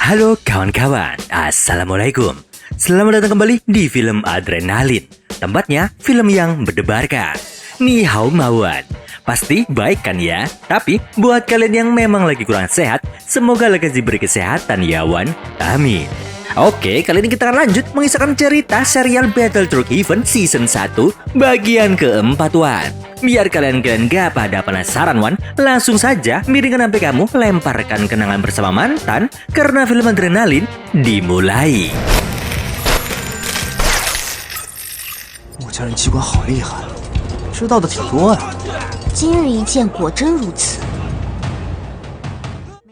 Halo kawan-kawan, Assalamualaikum. Selamat datang kembali di film Adrenalin. Tempatnya film yang berdebarkan. Ni hao mauan. Pasti baik kan ya? Tapi buat kalian yang memang lagi kurang sehat, semoga lekas diberi kesehatan ya Wan. Amin. Oke, kali ini kita akan lanjut mengisahkan cerita serial Battle Truck Event Season 1 bagian keempat Wan. Biar kalian gak pada penasaran Wan, langsung saja miringkan HP kamu, lemparkan kenangan bersama mantan, karena film Adrenalin dimulai. 我家人机关好厉害，知道的挺多呀。今日一见，果真如此。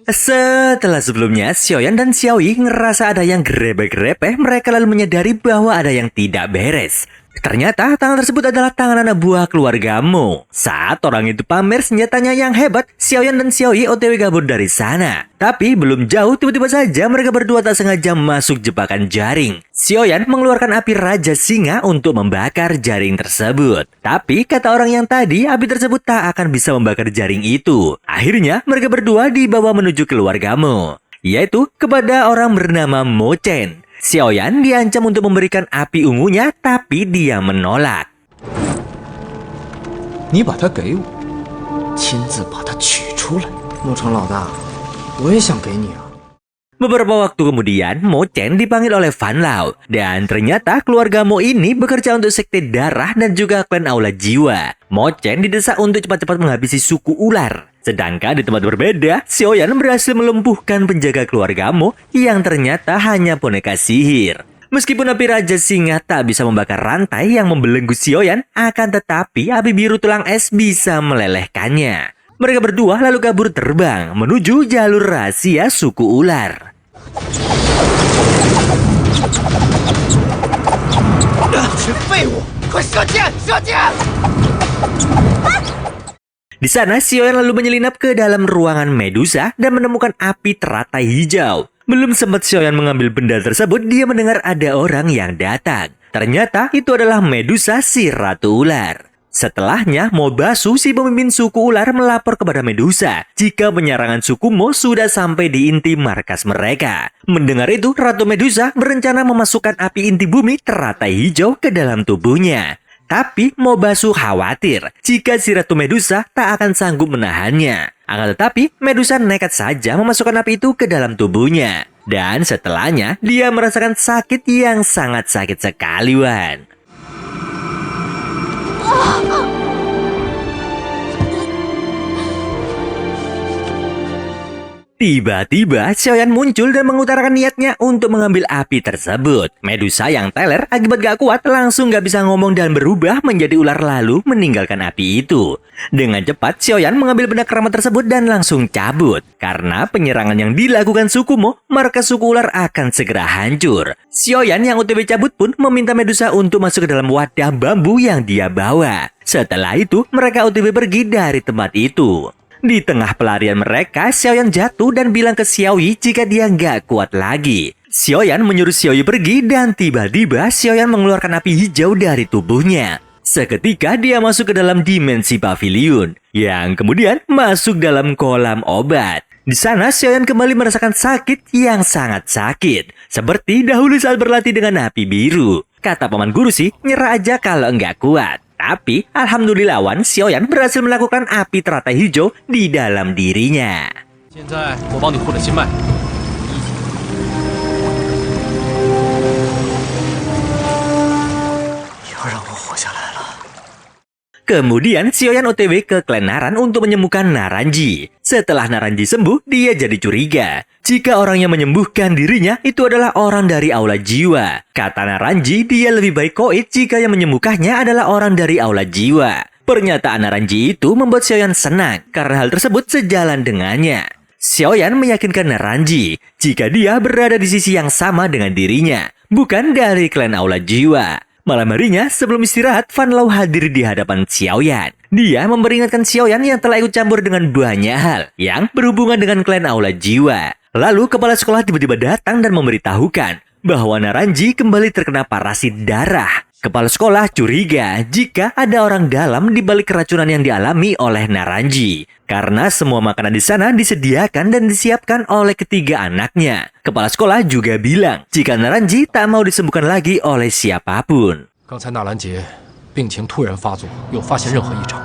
Setelah sebelumnya, Xiaoyan dan Xiaoyi ngerasa ada yang grepe-grepe, mereka lalu menyadari bahwa ada yang tidak beres. Ternyata tangan tersebut adalah tangan anak buah keluarga Mo. Saat orang itu pamer senjatanya yang hebat, Xiaoyan dan Xiaoyi OTW kabur dari sana. Tapi belum jauh, tiba-tiba saja mereka berdua tak sengaja masuk jebakan jaring. Xiaoyan mengeluarkan api Raja Singa untuk membakar jaring tersebut. Tapi kata orang yang tadi, api tersebut tak akan bisa membakar jaring itu. Akhirnya mereka berdua dibawa menuju keluarga Mo, yaitu kepada orang bernama Mo Chen. Xiaoyan diancam untuk memberikan api ungunya, tapi dia menolak. 你把它给我，亲自把它取出来。莫城老大，我也想给你啊。 Beberapa waktu kemudian, Mo Chen dipanggil oleh Fan Lao. Dan ternyata keluarga Mo ini bekerja untuk sekte darah dan juga klan Aula Jiwa. Mo Chen didesak untuk cepat-cepat menghabisi suku ular. Sedangkan di tempat berbeda, Xiaoyan berhasil melumpuhkan penjaga keluarga Mo yang ternyata hanya boneka sihir. Meskipun api Raja Singa tak bisa membakar rantai yang membelenggu Xiaoyan, akan tetapi api biru tulang es bisa melelehkannya. Mereka berdua lalu kabur terbang menuju jalur rahasia suku ular. Di sana, Xiaoyan lalu menyelinap ke dalam ruangan Medusa dan menemukan api teratai hijau. Belum sempat Xiaoyan mengambil benda tersebut, dia mendengar ada orang yang datang. Ternyata itu adalah Medusa, si ratu ular. Setelahnya, Mobasu, si pemimpin suku ular, melapor kepada Medusa jika penyerangan suku Mo sudah sampai di inti markas mereka. Mendengar itu, Ratu Medusa berencana memasukkan api inti bumi teratai hijau ke dalam tubuhnya. Tapi Mobasu khawatir jika si Ratu Medusa tak akan sanggup menahannya. Akan tetapi, Medusa nekat saja memasukkan api itu ke dalam tubuhnya. Dan setelahnya, dia merasakan sakit yang sangat sakit sekali, Wan. Tiba-tiba, Xiaoyan muncul dan mengutarakan niatnya untuk mengambil api tersebut. Medusa yang teler akibat gak kuat langsung gak bisa ngomong dan berubah menjadi ular lalu meninggalkan api itu. Dengan cepat, Xiaoyan mengambil benda keramat tersebut dan langsung cabut. Karena penyerangan yang dilakukan suku Mo, markas suku ular akan segera hancur. Xiaoyan yang OTW cabut pun meminta Medusa untuk masuk ke dalam wadah bambu yang dia bawa. Setelah itu, mereka OTW pergi dari tempat itu. Di tengah pelarian mereka, Xiaoyan jatuh dan bilang ke Xiaoyi jika dia nggak kuat lagi. Xiaoyan menyuruh Xiaoyi pergi dan tiba-tiba Xiaoyan mengeluarkan api hijau dari tubuhnya. Seketika dia masuk ke dalam dimensi pavilion, yang kemudian masuk dalam kolam obat. Di sana Xiaoyan kembali merasakan sakit yang sangat sakit, seperti dahulu saat berlatih dengan api biru. Kata paman guru sih, nyerah aja kalau nggak kuat. Tapi, alhamdulillah Wan, Xiaoyan berhasil melakukan api teratai hijau di dalam dirinya. Kemudian Xiaoyan OTW ke klan Naran untuk menyembuhkan Naranji. Setelah Naranji sembuh, dia jadi curiga jika orang yang menyembuhkan dirinya itu adalah orang dari Aula Jiwa. Kata Naranji, dia lebih baik koit jika yang menyembuhkannya adalah orang dari Aula Jiwa. Pernyataan Naranji itu membuat Xiaoyan senang karena hal tersebut sejalan dengannya. Xiaoyan meyakinkan Naranji jika dia berada di sisi yang sama dengan dirinya, bukan dari klan Aula Jiwa. Malam harinya, sebelum istirahat, Fan Lao hadir di hadapan Xiaoyan. Dia memperingatkan Xiaoyan yang telah ikut campur dengan banyak hal yang berhubungan dengan klan Aula Jiwa. Lalu, kepala sekolah tiba-tiba datang dan memberitahukan bahwa Naranji kembali terkena parasit darah. Kepala sekolah curiga jika ada orang dalam di balik keracunan yang dialami oleh Naranji. Karena semua makanan di sana disediakan dan disiapkan oleh ketiga anaknya. Kepala sekolah juga bilang jika Naranji tak mau disembuhkan lagi oleh siapapun. 刚才纳兰杰病情突然发作，又发现任何异常。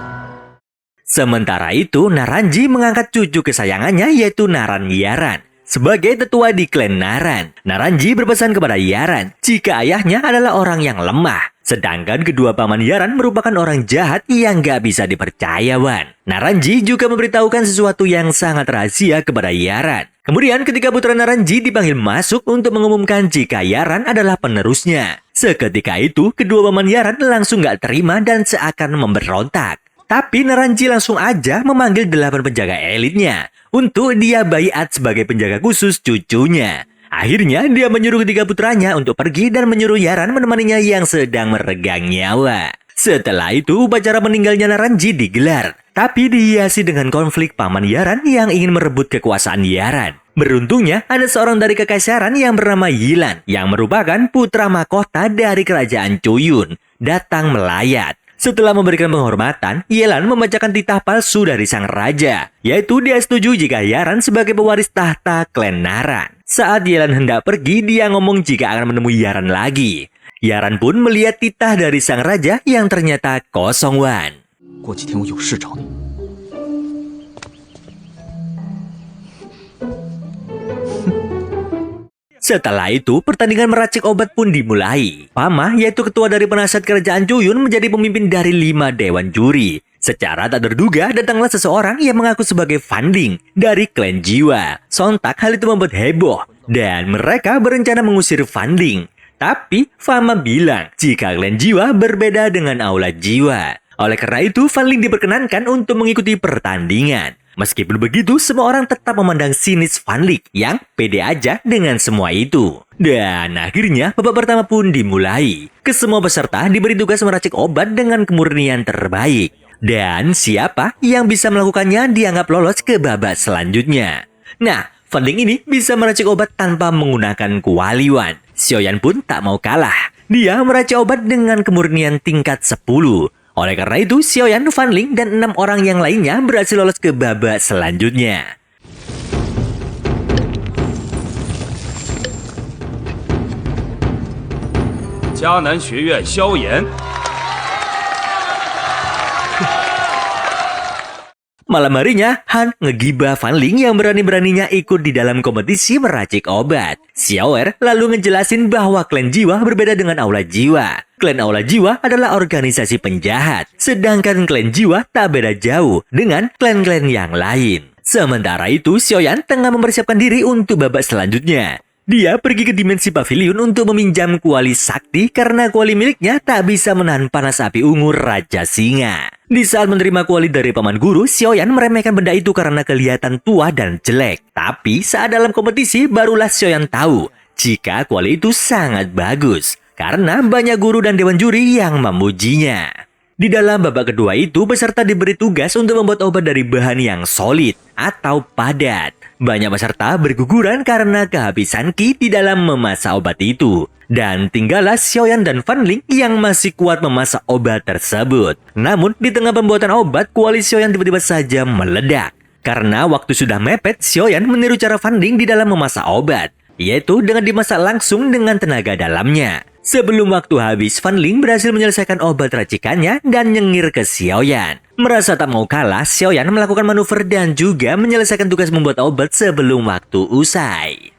Sementara itu, Naranji mengangkat cucu kesayangannya yaitu Naran Yaran. Sebagai tetua di klan Naran, Naranji berpesan kepada Yaran jika ayahnya adalah orang yang lemah. Sedangkan kedua paman Yaran merupakan orang jahat yang gak bisa dipercaya, Wan. Naranji juga memberitahukan sesuatu yang sangat rahasia kepada Yaran. Kemudian ketika putra Naranji dipanggil masuk untuk mengumumkan jika Yaran adalah penerusnya. Seketika itu, kedua paman Yaran langsung gak terima dan seakan memberontak. Tapi Naranji langsung aja memanggil 8 penjaga elitnya untuk dia baiat sebagai penjaga khusus cucunya. Akhirnya dia menyuruh ketiga putranya untuk pergi dan menyuruh Yaran menemaninya yang sedang meregang nyawa. Setelah itu upacara meninggalnya Naranji digelar, tapi dihiasi dengan konflik paman Yaran yang ingin merebut kekuasaan Yaran. Beruntungnya ada seorang dari kekaisaran yang bernama Yilan yang merupakan putra mahkota dari kerajaan Choyun datang melayat. Setelah memberikan penghormatan, Yelan membacakan titah palsu dari sang raja, yaitu dia setuju jika Yaran sebagai pewaris tahta klan Naran. Saat Yelan hendak pergi, dia ngomong jika akan menemui Yaran lagi. Yaran pun melihat titah dari sang raja yang ternyata kosong, Wan. 过几天我有事找你。 Setelah itu, pertandingan meracik obat pun dimulai. Pama, yaitu ketua dari penasihat kerajaan Choyun, menjadi pemimpin dari 5 dewan juri. Secara tak terduga, datanglah seseorang yang mengaku sebagai Fanling dari klan Jiwa. Sontak hal itu membuat heboh, dan mereka berencana mengusir Fanling. Tapi, Fama bilang jika klan Jiwa berbeda dengan aula Jiwa. Oleh karena itu, Fanling diperkenankan untuk mengikuti pertandingan. Meskipun begitu, semua orang tetap memandang sinis Fanling yang pede aja dengan semua itu. Dan akhirnya babak pertama pun dimulai. Kesemua peserta diberi tugas meracik obat dengan kemurnian terbaik. Dan siapa yang bisa melakukannya dianggap lolos ke babak selanjutnya. Nah, Fanling ini bisa meracik obat tanpa menggunakan kuali, Wan. Xiaoyan pun tak mau kalah. Dia meracik obat dengan kemurnian tingkat 10. Oleh karena itu, Xiaoyan, Fanling, dan 6 orang yang lainnya berhasil lolos ke babak selanjutnya. Jianan学院萧炎。 Malam harinya, Han ngegibah Fanling yang berani-beraninya ikut di dalam kompetisi meracik obat. Xiaoer lalu ngejelasin bahwa klan Jiwa berbeda dengan aula Jiwa. Klan aula Jiwa adalah organisasi penjahat, sedangkan klan Jiwa tak beda jauh dengan klan-klan yang lain. Sementara itu, Xiaoyan tengah mempersiapkan diri untuk babak selanjutnya. Dia pergi ke dimensi pavilion untuk meminjam kuali sakti karena kuali miliknya tak bisa menahan panas api ungu Raja Singa. Di saat menerima kuali dari paman guru, Xiaoyan meremehkan benda itu karena kelihatan tua dan jelek. Tapi saat dalam kompetisi barulah Xiaoyan tahu jika kuali itu sangat bagus karena banyak guru dan dewan juri yang memujinya. Di dalam babak kedua itu, peserta diberi tugas untuk membuat obat dari bahan yang solid atau padat. Banyak peserta berguguran karena kehabisan ki di dalam memasak obat itu. Dan tinggallah Xiaoyan dan Fanling yang masih kuat memasak obat tersebut. Namun, di tengah pembuatan obat, kuali Xiaoyan tiba-tiba saja meledak. Karena waktu sudah mepet, Xiaoyan meniru cara Fanling di dalam memasak obat, yaitu dengan dimasak langsung dengan tenaga dalamnya. Sebelum waktu habis, Fanling berhasil menyelesaikan obat racikannya dan nyengir ke Xiaoyan. Merasa tak mau kalah, Xiaoyan melakukan manuver dan juga menyelesaikan tugas membuat obat sebelum waktu usai.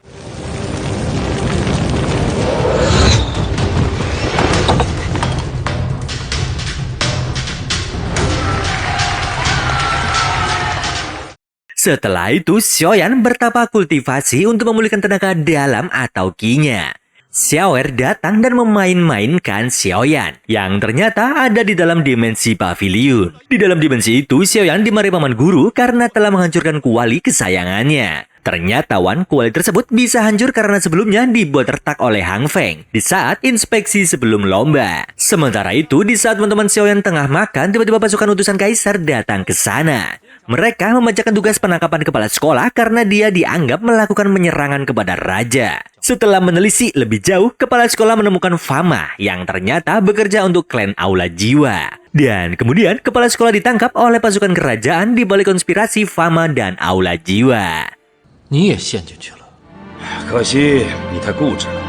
Setelah itu, Xiaoyan bertapa kultivasi untuk memulihkan tenaga dalam atau ki-nya. Xiaoer datang dan memain-mainkan Xiaoyan yang ternyata ada di dalam dimensi pavilion. Di dalam dimensi itu, Xiaoyan dimarahi paman guru karena telah menghancurkan kuali kesayangannya. Ternyata Wan, kuali tersebut bisa hancur karena sebelumnya dibuat retak oleh Hang Feng di saat inspeksi sebelum lomba. Sementara itu, di saat teman-teman Xiaoyan tengah makan, tiba-tiba pasukan utusan kaisar datang ke sana. Mereka membacakan tugas penangkapan kepala sekolah karena dia dianggap melakukan penyerangan kepada raja. Setelah menelisik lebih jauh, kepala sekolah menemukan Fama yang ternyata bekerja untuk klan Aula Jiwa. Dan kemudian kepala sekolah ditangkap oleh pasukan kerajaan di balik konspirasi Fama dan Aula Jiwa. 你也陷进去了。可惜你太固执了。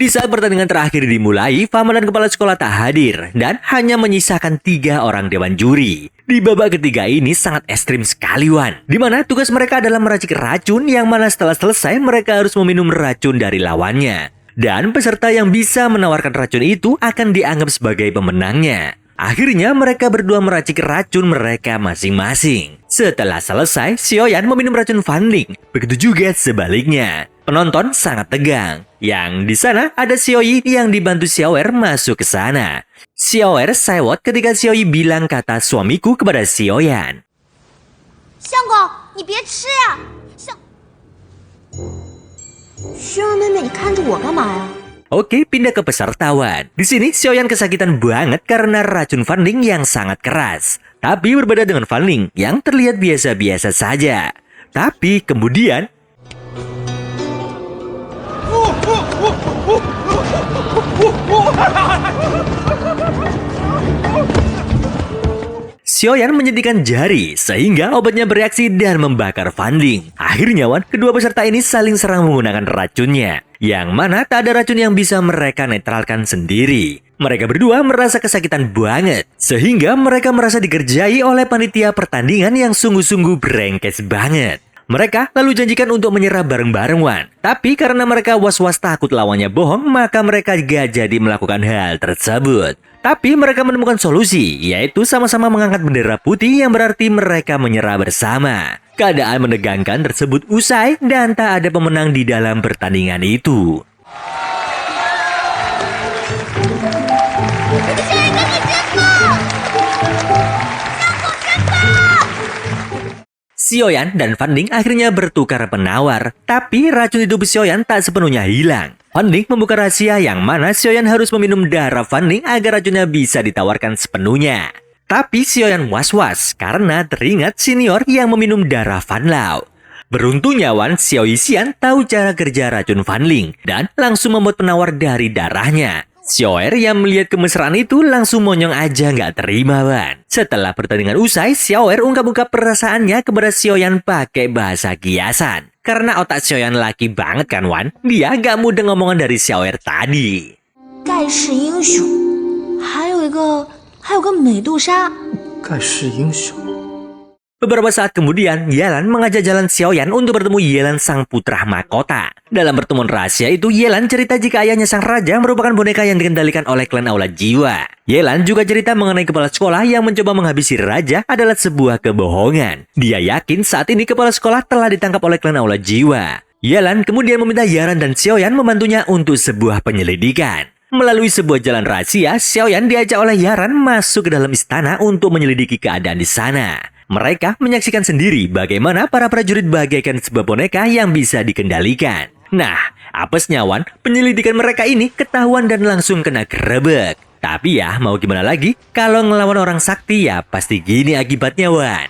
Di saat pertandingan terakhir dimulai, Fama dan kepala sekolah tak hadir dan hanya menyisakan 3 orang dewan juri. Di babak ketiga ini sangat ekstrim sekali, Wan. Di mana tugas mereka adalah meracik racun yang mana setelah selesai mereka harus meminum racun dari lawannya. Dan peserta yang bisa menawarkan racun itu akan dianggap sebagai pemenangnya. Akhirnya mereka berdua meracik racun mereka masing-masing. Setelah selesai, Xiaoyan meminum racun Fan Ling. Begitu juga sebaliknya. Penonton sangat tegang. Yang di sana ada Xiaoyi yang dibantu Xiaoer masuk ke sana. Xiaoer sewot ketika Xiaoyi bilang kata suamiku kepada Xiaoyan. 相公，你别吃呀！轩儿妹妹，你看着我干嘛呀？ Oke, pindah ke pesertawan. Di sini Xiaoyan kesakitan banget karena racun Fan Ling yang sangat keras. Tapi berbeda dengan Fan Ling yang terlihat biasa-biasa saja. Tapi kemudian Xiaoyan menyedihkan jari sehingga obatnya bereaksi dan membakar Fan Ling. Akhirnya, Wan, kedua peserta ini saling serang menggunakan racunnya. Yang mana tak ada racun yang bisa mereka netralkan sendiri. Mereka berdua merasa kesakitan banget. Sehingga mereka merasa dikerjai oleh panitia pertandingan yang sungguh-sungguh brengkes banget. Mereka lalu janjikan untuk menyerah bareng-bareng, Wan. Tapi karena mereka was-was takut lawannya bohong, maka mereka gak jadi melakukan hal tersebut. Tapi mereka menemukan solusi, yaitu sama-sama mengangkat bendera putih yang berarti mereka menyerah bersama. Keadaan menegangkan tersebut usai dan tak ada pemenang di dalam pertandingan itu. Xiaoyan dan Fan Ling akhirnya bertukar penawar, tapi racun di tubuh Xiaoyan tak sepenuhnya hilang. Fan Ling membuka rahasia yang mana Xiaoyan harus meminum darah Fan Ling agar racunnya bisa ditawarkan sepenuhnya. Tapi Xiaoyan was-was karena teringat senior yang meminum darah Fan Lao. Beruntungnya, Wan, Xiao Yixian tahu cara kerja racun Fan Ling dan langsung membuat penawar dari darahnya. Xiaoer yang melihat kemesraan itu langsung monyong aja nggak terima, Wan. Setelah pertandingan usai, Xiaoer ungkap-ungkap perasaannya kepada Xiaoyan pakai bahasa kiasan. Karena otak Xiaoyan laki banget kan, Wan? Dia nggak mudah ngomongan dari Xiaoer tadi. 盖世英雄，还有个美杜莎。盖世英雄。 Beberapa saat kemudian, Yelan mengajak jalan Xiaoyan untuk bertemu Yelan sang putra mahkota. Dalam pertemuan rahasia itu, Yelan cerita jika ayahnya sang raja merupakan boneka yang dikendalikan oleh klan Aula Jiwa. Yelan juga cerita mengenai kepala sekolah yang mencoba menghabisi raja adalah sebuah kebohongan. Dia yakin saat ini kepala sekolah telah ditangkap oleh klan Aula Jiwa. Yelan kemudian meminta Yaran dan Xiaoyan membantunya untuk sebuah penyelidikan. Melalui sebuah jalan rahasia, Xiaoyan diajak oleh Yaran masuk ke dalam istana untuk menyelidiki keadaan di sana. Mereka menyaksikan sendiri bagaimana para prajurit bagaikan sebuah boneka yang bisa dikendalikan. Nah, apesnya, Wan, penyelidikan mereka ini ketahuan dan langsung kena gerebek. Tapi ya, mau gimana lagi? Kalau ngelawan orang sakti ya pasti gini akibatnya, Wan.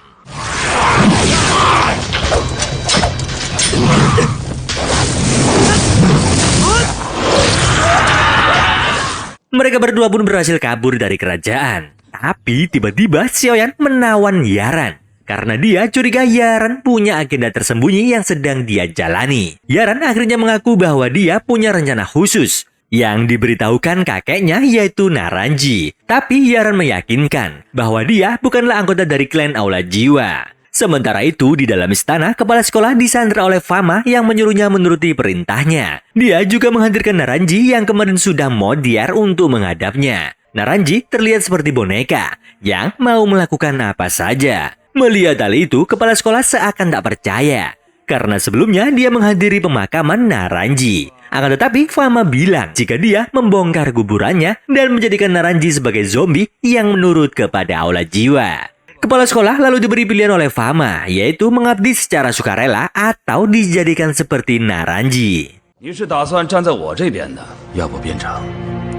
Mereka berdua pun berhasil kabur dari kerajaan. Tapi tiba-tiba Xiaoyan menawan Yaran. Karena dia curiga Yaran punya agenda tersembunyi yang sedang dia jalani. Yaran akhirnya mengaku bahwa dia punya rencana khusus. Yang diberitahukan kakeknya yaitu Naranji. Tapi Yaran meyakinkan bahwa dia bukanlah anggota dari klan Aula Jiwa. Sementara itu di dalam istana, kepala sekolah disandra oleh Fama yang menyuruhnya menuruti perintahnya. Dia juga menghadirkan Naranji yang kemarin sudah modiar untuk menghadapnya. Naranji terlihat seperti boneka yang mau melakukan apa saja. Melihat hal itu, kepala sekolah seakan tak percaya. Karena sebelumnya dia menghadiri pemakaman Naranji. Akan tetapi Fama bilang jika dia membongkar kuburannya dan menjadikan Naranji sebagai zombie yang menurut kepada Aula Jiwa. Kepala sekolah lalu diberi pilihan oleh Fama, yaitu mengabdi secara sukarela atau dijadikan seperti Naranji. 你是打算站在我这边的，要不变成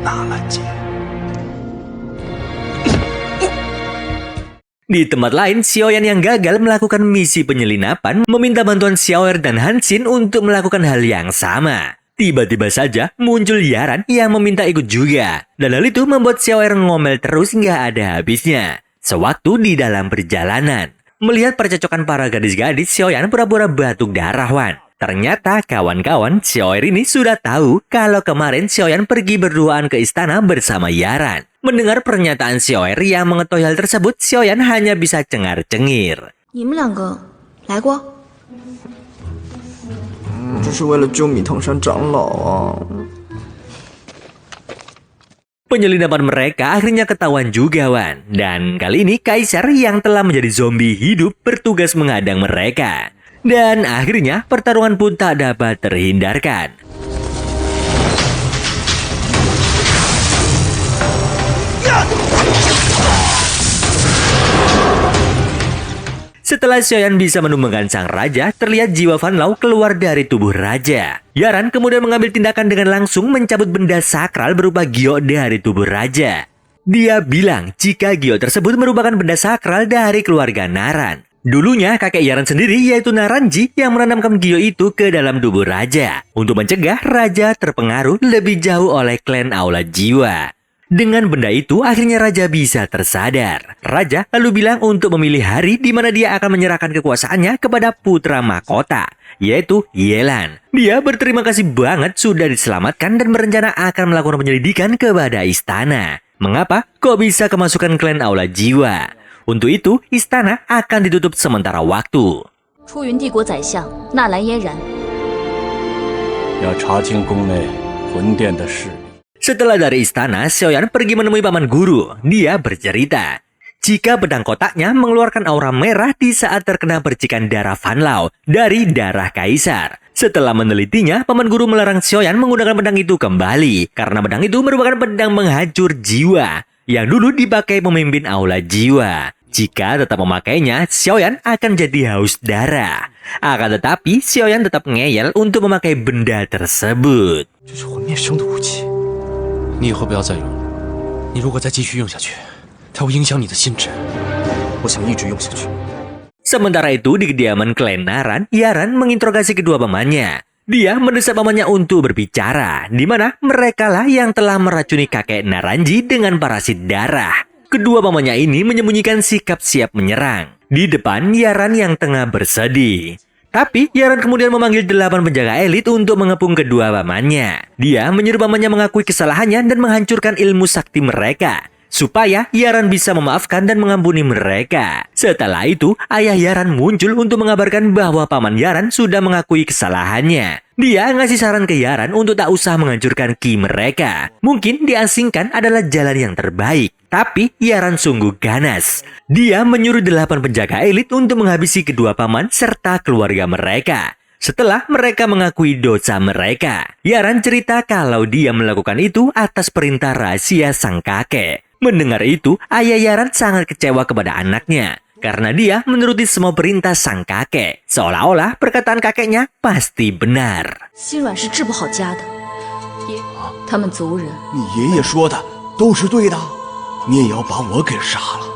纳兰杰？ Di tempat lain, Xiaoyan yang gagal melakukan misi penyelinapan meminta bantuan Xiaoer dan Hanxin untuk melakukan hal yang sama. Tiba-tiba saja muncul Yaran yang meminta ikut juga. Dan hal itu membuat Xiaoer ngomel terus nggak ada habisnya. Sewaktu di dalam perjalanan, melihat percekcokan para gadis-gadis, Xiaoyan pura-pura batuk darah Wan. Ternyata kawan-kawan Xiaoer ini sudah tahu kalau kemarin Xiaoyan pergi berduaan ke istana bersama Yaran. Mendengar pernyataan Xiaoer yang mengetahui hal tersebut, Xiaoyan hanya bisa cengar-cengir. 你们两个来过？这是为了救米藤山长老啊。 Penyelinapan mereka akhirnya ketahuan juga Wan. Dan kali ini Kaisar yang telah menjadi zombie hidup bertugas menghadang mereka. Dan akhirnya pertarungan pun tak dapat terhindarkan. Setelah Xiaoyan bisa menumbangkan sang raja, terlihat jiwa Fan Lao keluar dari tubuh raja. Yaran kemudian mengambil tindakan dengan langsung mencabut benda sakral berupa gio dari tubuh raja. Dia bilang jika gio tersebut merupakan benda sakral dari keluarga Naran. Dulunya kakek Yaran sendiri yaitu Naranji yang menanamkan gio itu ke dalam tubuh raja untuk mencegah raja terpengaruh lebih jauh oleh klan Aula Jiwa. Dengan benda itu, akhirnya Raja bisa tersadar. Raja lalu bilang untuk memilih hari di mana dia akan menyerahkan kekuasaannya kepada putra mahkota, yaitu Yelan. Dia berterima kasih banget sudah diselamatkan dan berencana akan melakukan penyelidikan kepada istana. Mengapa kok bisa kemasukan klan Aula Jiwa? Untuk itu, istana akan ditutup sementara waktu. 出云帝国宰相纳兰嫣然 要查清宫内魂殿的事。 Setelah dari istana, Xiaoyan pergi menemui paman guru. Dia bercerita, jika pedang kotaknya mengeluarkan aura merah di saat terkena percikan darah Fan Lao dari darah kaisar. Setelah menelitinya, paman guru melarang Xiaoyan menggunakan pedang itu kembali karena pedang itu merupakan pedang menghancur jiwa yang dulu dipakai pemimpin Aula Jiwa. Jika tetap memakainya, Xiaoyan akan jadi haus darah. Akan tetapi, Xiaoyan tetap ngeyel untuk memakai benda tersebut. 这是魂灭生的武器。 你以后不要再用了。你如果再继续用下去，它会影响你的心智。我想一直用下去。 Sementara itu di kediaman klan Naran, Yaran menginterogasi kedua pamannya. Dia mendesak pamannya untuk berbicara, di mana merekalah yang telah meracuni kakek Naranji dengan parasit darah. Kedua pamannya ini menyembunyikan sikap siap menyerang di depan Yaran yang tengah bersedih. Tapi Yaran kemudian memanggil 8 penjaga elit untuk mengepung kedua pamannya. Dia menyuruh pamannya mengakui kesalahannya dan menghancurkan ilmu sakti mereka, supaya Yaran bisa memaafkan dan mengampuni mereka. Setelah itu, ayah Yaran muncul untuk mengabarkan bahwa paman Yaran sudah mengakui kesalahannya. Dia ngasih saran ke Yaran untuk tak usah menghancurkan ki mereka. Mungkin diasingkan adalah jalan yang terbaik. Tapi Yaran sungguh ganas. Dia menyuruh 8 penjaga elit untuk menghabisi kedua paman serta keluarga mereka. Setelah mereka mengakui dosa mereka, Yaran cerita kalau dia melakukan itu atas perintah rahasia sang kakek. Mendengar itu, ayah Yaran sangat kecewa kepada anaknya. Karena dia menuruti semua perintah sang kakek. Seolah-olah perkataan kakeknya pasti benar. 心软是治不好家的，爷，他们族人 你爷爷说的都是对的，你也要把我给杀了。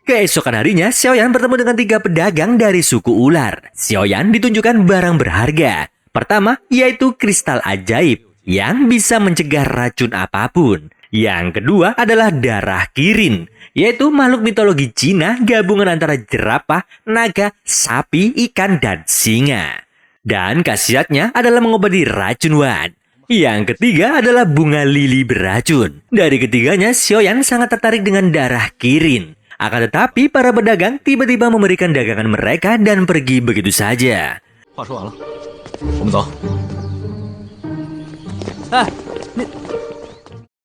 Keesokan harinya, Xiaoyan bertemu dengan 3 pedagang dari suku ular. Xiaoyan ditunjukkan barang berharga. Pertama, yaitu kristal ajaib yang bisa mencegah racun apapun. Yang kedua adalah darah Kirin, yaitu makhluk mitologi Cina gabungan antara jerapah, naga, sapi, ikan, dan singa. Dan khasiatnya adalah mengobati racun Wan. Yang ketiga adalah bunga lili beracun. Dari ketiganya, Xiaoyan sangat tertarik dengan darah Kirin. Akan tetapi para pedagang tiba-tiba memberikan dagangan mereka dan pergi begitu saja. 话说完了，我们走。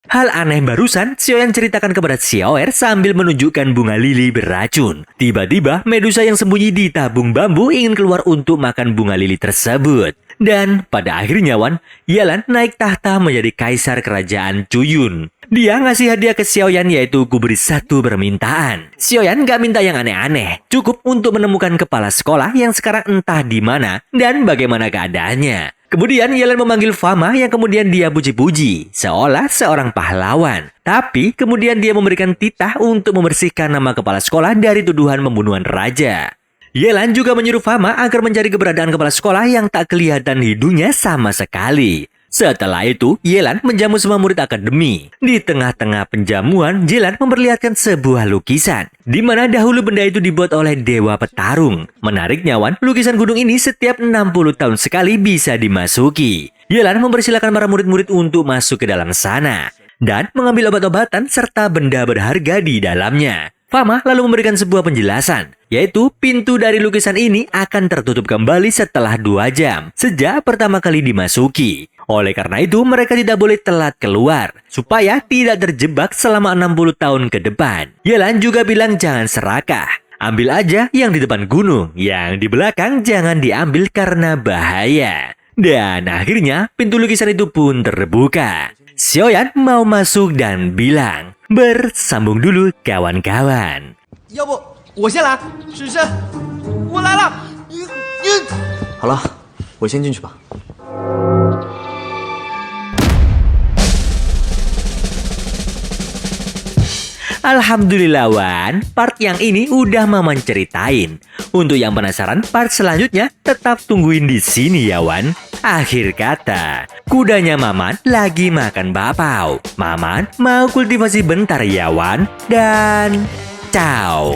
Hal aneh barusan Xiaoyan ceritakan kepada Xiaoer sambil menunjukkan bunga lili beracun. Tiba-tiba Medusa yang sembunyi di tabung bambu ingin keluar untuk makan bunga lili tersebut. Dan pada akhirnya Wan, Yelan naik tahta menjadi kaisar kerajaan Cuyun. Dia ngasih hadiah ke Xiaoyan yaitu kuberi 1 permintaan. Xiaoyan gak minta yang aneh-aneh, cukup untuk menemukan kepala sekolah yang sekarang entah di mana dan bagaimana keadaannya. Kemudian Yelan memanggil Fama yang kemudian dia puji-puji, seolah seorang pahlawan. Tapi kemudian dia memberikan titah untuk membersihkan nama kepala sekolah dari tuduhan pembunuhan raja. Yelan juga menyuruh Fama agar mencari keberadaan kepala sekolah yang tak kelihatan hidungnya sama sekali. Setelah itu, Yelan menjamu semua murid akademi. Di tengah-tengah penjamuan, Yelan memperlihatkan sebuah lukisan, di mana dahulu benda itu dibuat oleh dewa petarung. Menariknya, Wan, lukisan gunung ini setiap 60 tahun sekali bisa dimasuki. Yelan mempersilahkan para murid-murid untuk masuk ke dalam sana dan mengambil obat-obatan serta benda berharga di dalamnya. Fama lalu memberikan sebuah penjelasan, yaitu pintu dari lukisan ini akan tertutup kembali setelah 2 jam sejak pertama kali dimasuki. Oleh karena itu, mereka tidak boleh telat keluar, supaya tidak terjebak selama 60 tahun ke depan. Yelan juga bilang jangan serakah. Ambil aja yang di depan gunung, yang di belakang jangan diambil karena bahaya. Dan akhirnya, pintu lukisan itu pun terbuka. Xiaoyan mau masuk dan bilang, bersambung dulu kawan-kawan. 要不我先来，婶婶，我来了。好了，我先进去吧。 Alhamdulillah Wan, part yang ini udah Maman ceritain. Untuk yang penasaran part selanjutnya, tetap tungguin di sini ya Wan. Akhir kata, kudanya Maman lagi makan bakpao. Maman mau kultivasi bentar ya Wan. Dan ciao.